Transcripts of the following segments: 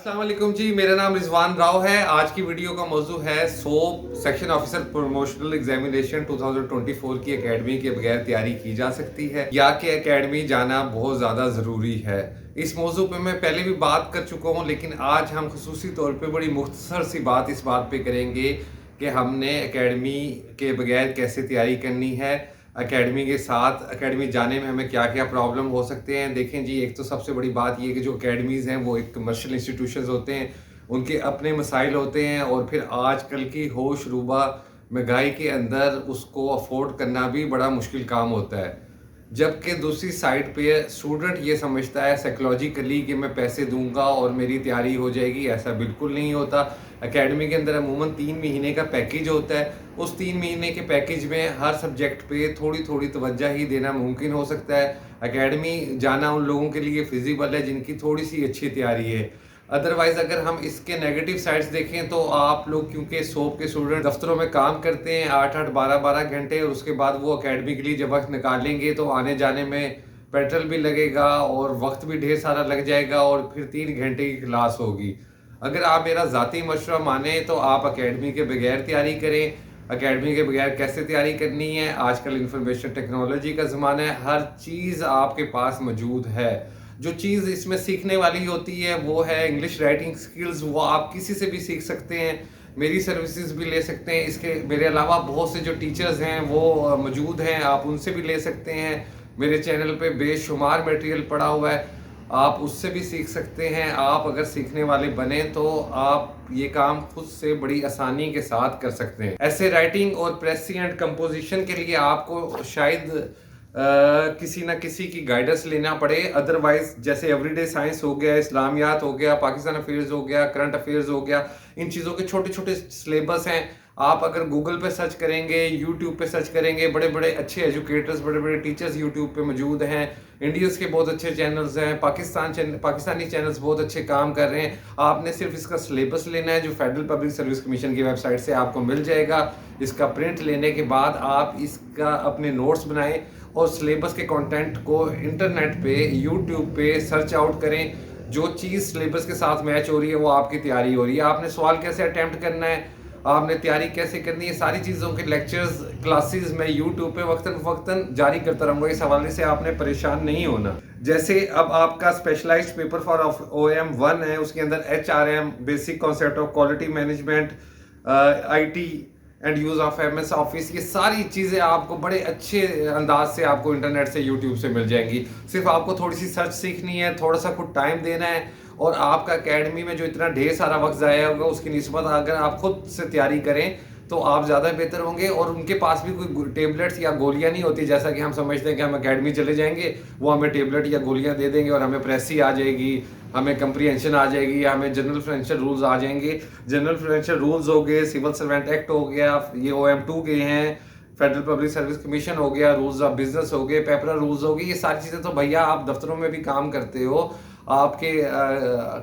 अस्सलाम वालेकुम जी, मेरा नाम रिजवान राव है। आज की वीडियो का मौजू है soap section officer promotional examination 2024 की एकेडमी के बगैर तैयारी की जा सकती है या कि एकेडमी जाना बहुत ज़्यादा ज़रूरी है। इस मौजू पे मैं पहले भी बात कर चुका हूँ, लेकिन आज हम खुसूसी तौर पे बड़ी मुख्तसर सी बात इस बात पे करेंगे कि हमने एकेडमी के बगैर कैसे तैयारी करनी है, एकेडमी के साथ एकेडमी जाने में हमें क्या क्या प्रॉब्लम हो सकते हैं। देखें जी, एक तो सबसे बड़ी बात ये कि जो एकेडमीज़ हैं वो एक कमर्शियल इंस्टीट्यूशंस होते हैं, उनके अपने मसाइल होते हैं और फिर आजकल की होश रुबा महंगाई के अंदर उसको अफोर्ड करना भी बड़ा मुश्किल काम होता है। जबकि दूसरी साइड पे स्टूडेंट ये समझता है साइकोलॉजिकली कि मैं पैसे दूंगा और मेरी तैयारी हो जाएगी। ऐसा बिल्कुल नहीं होता। एकेडमी के अंदर अमूमन 3 महीने का पैकेज होता है। उस 3 महीने के पैकेज में हर सब्जेक्ट पे थोड़ी थोड़ी तवज्जो ही देना मुमकिन हो सकता है। एकेडमी जाना उन लोगों के लिए फिजिबल है जिनकी थोड़ी सी अच्छी तैयारी है। अदरवाइज अगर हम इसके नेगेटिव साइड्स देखें तो आप लोग, क्योंकि सोप के स्टूडेंट दफ्तरों में काम करते हैं 8-8 12-12 घंटे, और उसके बाद वो एकेडमी के लिए जब वक्त निकालेंगे तो आने जाने में पेट्रोल भी लगेगा और वक्त भी ढेर सारा लग जाएगा और फिर 3 घंटे की क्लास होगी। अगर आप मेरा ज़ाती मशवरा माने तो आप एकेडमी के बगैर तैयारी करें। एकेडमी के बगैर कैसे तैयारी करनी है? आजकल इंफॉर्मेशन टेक्नोलॉजी का ज़माना है, हर चीज़ आपके पास मौजूद है। जो चीज़ इसमें सीखने वाली होती है वो है इंग्लिश राइटिंग स्किल्स। वो आप किसी से भी सीख सकते हैं, मेरी सर्विसेज भी ले सकते हैं। इसके मेरे अलावा बहुत से जो टीचर्स हैं वो मौजूद हैं, आप उनसे भी ले सकते हैं। मेरे चैनल पे बेशुमार मटेरियल पड़ा हुआ है, आप उससे भी सीख सकते हैं। आप अगर सीखने वाले बने तो आप ये काम खुद से बड़ी आसानी के साथ कर सकते हैं। ऐसे राइटिंग और प्रेसी एंड कंपोजिशन के लिए आपको शायद किसी ना किसी की गाइडेंस लेना पड़े। अदरवाइज जैसे एवरीडे साइंस हो गया, इस्लामियात हो गया, पाकिस्तान अफेयर्स हो गया, करंट अफेयर्स हो गया, इन चीज़ों के छोटे छोटे सिलेबस हैं। आप अगर गूगल पे सर्च करेंगे, यूट्यूब पे सर्च करेंगे, बड़े बड़े अच्छे एजुकेटर्स, बड़े बड़े टीचर्स यूट्यूब पे मौजूद हैं। इंडियंस के बहुत अच्छे चैनल्स हैं, पाकिस्तानी चैनल्स बहुत अच्छे काम कर रहे हैं। आपने सिर्फ इसका सिलेबस लेना है जो फेडरल पब्लिक सर्विस कमीशन की वेबसाइट से आपको मिल जाएगा। इसका प्रिंट लेने के बाद आप इसका अपने नोट्स बनाएं और सिलेबस के कंटेंट को इंटरनेट पे, यूट्यूब पे सर्च आउट करें। जो चीज़ सिलेबस के साथ मैच हो रही है वो आपकी तैयारी हो रही है। आपने सवाल कैसे अटेम्प्ट करना है, आपने तैयारी कैसे करनी है, सारी चीज़ों के लेक्चर्स क्लासेस मैं यूट्यूब पे वक्तन फक्तन जारी करता रहूँगा। इस हवाले से आपने परेशान नहीं होना। जैसे अब आपका स्पेशलाइज्ड पेपर फॉर OM1 है, उसके अंदर HRM, basic concept of quality management, IT and use of MS office, ये सारी चीज़ें आपको बड़े अच्छे अंदाज से आपको इंटरनेट से, यूट्यूब से मिल जाएंगी। सिर्फ आपको थोड़ी सी सर्च सीखनी है, थोड़ा सा खुद टाइम देना है और आपका एकेडमी में जो इतना ढेर सारा वक्त ज़ाया होगा उसकी निस्बत अगर आप खुद से तैयारी करें तो आप ज़्यादा बेहतर होंगे। और उनके पास भी कोई टेबलेट्स या गोलियां नहीं होती जैसा कि हम समझते हैं कि हम एकेडमी चले जाएंगे, वो हमें टेबलेट या गोलियां दे देंगे और हमें प्रेसी आ जाएगी, हमें कंप्रीहेंशन आ जाएगी, हमें जनरल फाइनेंशियल रूल्स आ जाएंगे। जनरल फाइनेंशियल रूल्स हो गए, सिविल सर्वेंट एक्ट हो गया, ये OM2 के हैं, फेडरल पब्लिक सर्विस कमीशन हो गया, रूल्स ऑफ बिजनेस हो गए, पेपर रूल्स हो गए। ये सारी चीज़ें तो भैया आप दफ्तरों में भी काम करते हो, आपके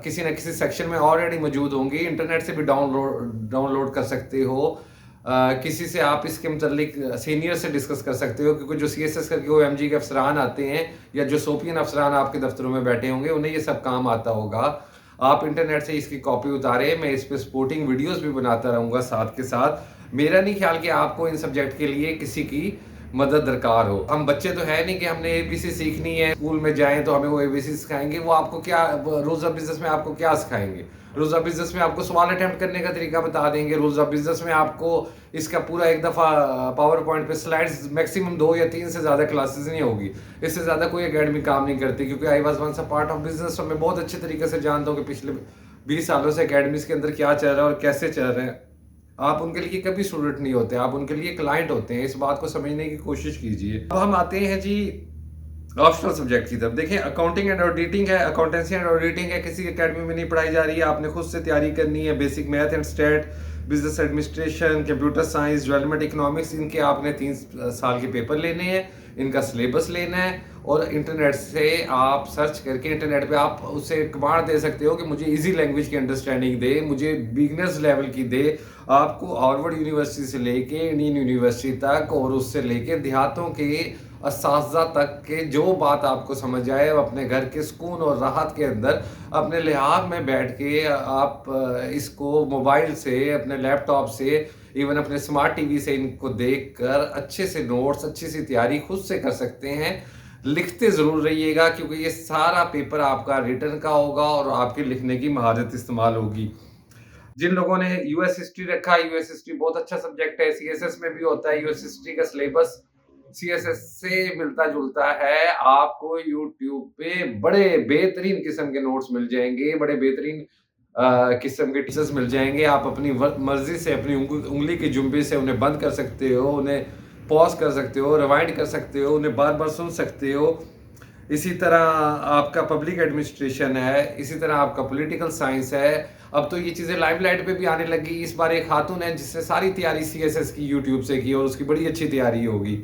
किसी न किसी सेक्शन में ऑलरेडी मौजूद होंगी, इंटरनेट से भी डाउनलोड कर सकते हो। किसी से आप इसके मतलब सीनियर से डिस्कस कर सकते हो, क्योंकि जो CSS करके OMG के अफसरान आते हैं या जो सोपियन अफसरान आपके दफ्तरों में बैठे होंगे उन्हें ये सब काम आता होगा। आप इंटरनेट से इसकी कॉपी उतारे, मैं इस पे सपोर्टिंग वीडियोस भी बनाता रहूँगा साथ के साथ। मेरा नहीं ख्याल कि आपको इन सब्जेक्ट के लिए किसी की मदद दरकार हो। हम बच्चे तो है नहीं कि हमने ABC सीखनी है, स्कूल में जाएं तो हमें वो ABC सिखाएंगे। वो आपको क्या रूल्स ऑफ बिजनेस में आपको क्या सिखाएंगे? रूल्स ऑफ बिजनेस में आपको सवाल अटेम्प्ट करने का तरीका बता देंगे। रूल्स ऑफ बिजनेस में आपको इसका पूरा एक दफ़ा पावर पॉइंट पे स्लाइड्स, मैक्सिमम 2 या 3 से ज़्यादा क्लासेस नहीं होगी, इससे ज़्यादा कोई एकेडमी काम नहीं करती। क्योंकि I was once a part of business, तो मैं बहुत अच्छे तरीके से जानता हूँ कि पिछले 20 सालों से एकेडमीज के अंदर क्या चल रहा है और कैसे चल रहे हैं। आप उनके लिए कभी स्टूडेंट नहीं होते, आप उनके लिए क्लाइंट होते हैं। इस बात को समझने की कोशिश कीजिए। अब हम आते हैं जी ऑप्शनल सब्जेक्ट की तरफ। देखिए, अकाउंटिंग एंड ऑडिटिंग है, अकाउंटेंसी एंड ऑडिटिंग है, किसी एकेडमी में नहीं पढ़ाई जा रही है, आपने खुद से तैयारी करनी है। Basic math and state, business administration, computer science, development economics, इनके आपने 3 साल के पेपर लेने हैं, इनका सिलेबस लेना है और इंटरनेट से आप सर्च करके इंटरनेट पे आप उसे कमांड दे सकते हो कि मुझे इजी लैंग्वेज की अंडरस्टैंडिंग दे, मुझे बिगनर्स लेवल की दे। आपको हार्वर्ड यूनिवर्सिटी से लेके इंडियन यूनिवर्सिटी तक और उससे लेके देहातों के असातिज़ा तक के जो बात आपको समझ आए, अपने घर के सुकून और राहत के अंदर अपने लिहाज में बैठ के आप इसको मोबाइल से, अपने लैपटॉप से, इवन अपने स्मार्ट टीवी से इनको देखकर अच्छे से नोट्स, अच्छी सी तैयारी खुद से कर सकते हैं। लिखते ज़रूर रहिएगा क्योंकि ये सारा पेपर आपका रिटन का होगा और आपके लिखने की महारत इस्तेमाल होगी। जिन लोगों ने यूएस हिस्ट्री रखा है, यूएस हिस्ट्री बहुत अच्छा सब्जेक्ट है, सीएसएस में भी होता है। यूएस हिस्ट्री का सिलेबस सीएसएस से मिलता-जुलता है। आपको यूट्यूब पे बड़े बेहतरीन किस्म के नोट्स मिल जाएँगे, बड़े बेहतरीन किस्म के टीचर्स मिल जाएँगे। आप अपनी मर्ज़ी से, अपनी उँगली की जुंबी से उन्हें बंद कर सकते हो, उन्हें पॉज़ कर सकते हो, रिवाइंड कर सकते हो, उन्हें बार-बार सुन सकते हो। इसी तरह आपका पब्लिक एडमिनिस्ट्रेशन है, इसी तरह आपका पॉलिटिकल साइंस है। अब तो ये चीज़ें लाइमलाइट पे भी आने लगी। इस बार एक खातून है जिसने सारी तैयारी सीएसएस की यूट्यूब से की और उसकी बड़ी अच्छी तैयारी होगी।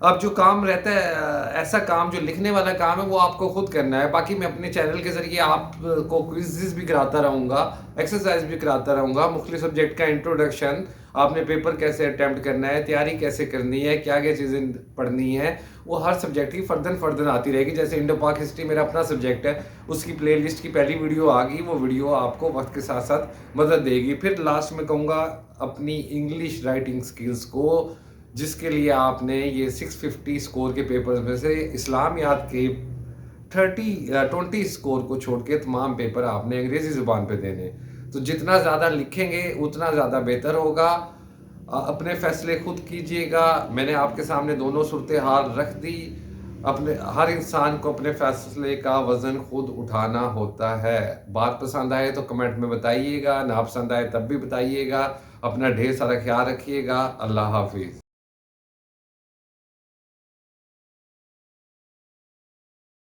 अब जो काम रहता है ऐसा काम जो लिखने वाला काम है वो आपको खुद करना है। बाकी मैं अपने चैनल के ज़रिए आपको क्विज़ेज़ भी कराता रहूँगा, एक्सरसाइज़ भी कराता रहूँगा, मुख्तलिफ सब्जेक्ट का इंट्रोडक्शन, आपने पेपर कैसे अटेम्प्ट करना है, तैयारी कैसे करनी है, क्या-क्या चीज़ें पढ़नी है, वो हर सब्जेक्ट की फर्दर आती रहेगी। जैसे इंडो पाक हिस्ट्री मेरा अपना सब्जेक्ट है, उसकी प्लेलिस्ट की पहली वीडियो आ गई, वो वीडियो आपको वक़्त के साथ-साथ मदद देगी। फिर लास्ट में कहूँगा अपनी इंग्लिश राइटिंग स्किल्स को, जिसके लिए आपने ये 650 स्कोर के पेपर्स में से इस्लामियात के 20 स्कोर को छोड़ के तमाम पेपर आपने अंग्रेज़ी ज़ुबान पे देने। तो जितना ज़्यादा लिखेंगे उतना ज़्यादा बेहतर होगा। अपने फ़ैसले खुद कीजिएगा। मैंने आपके सामने दोनों सूरत-ए-हाल रख दी। अपने हर इंसान को अपने फ़ैसले का वज़न खुद उठाना होता है। बात पसंद आए तो कमेंट में बताइएगा, नापसंद आए तब भी बताइएगा। अपना ढेर सारा ख़्याल रखिएगा। अल्लाह हाफ़िज़।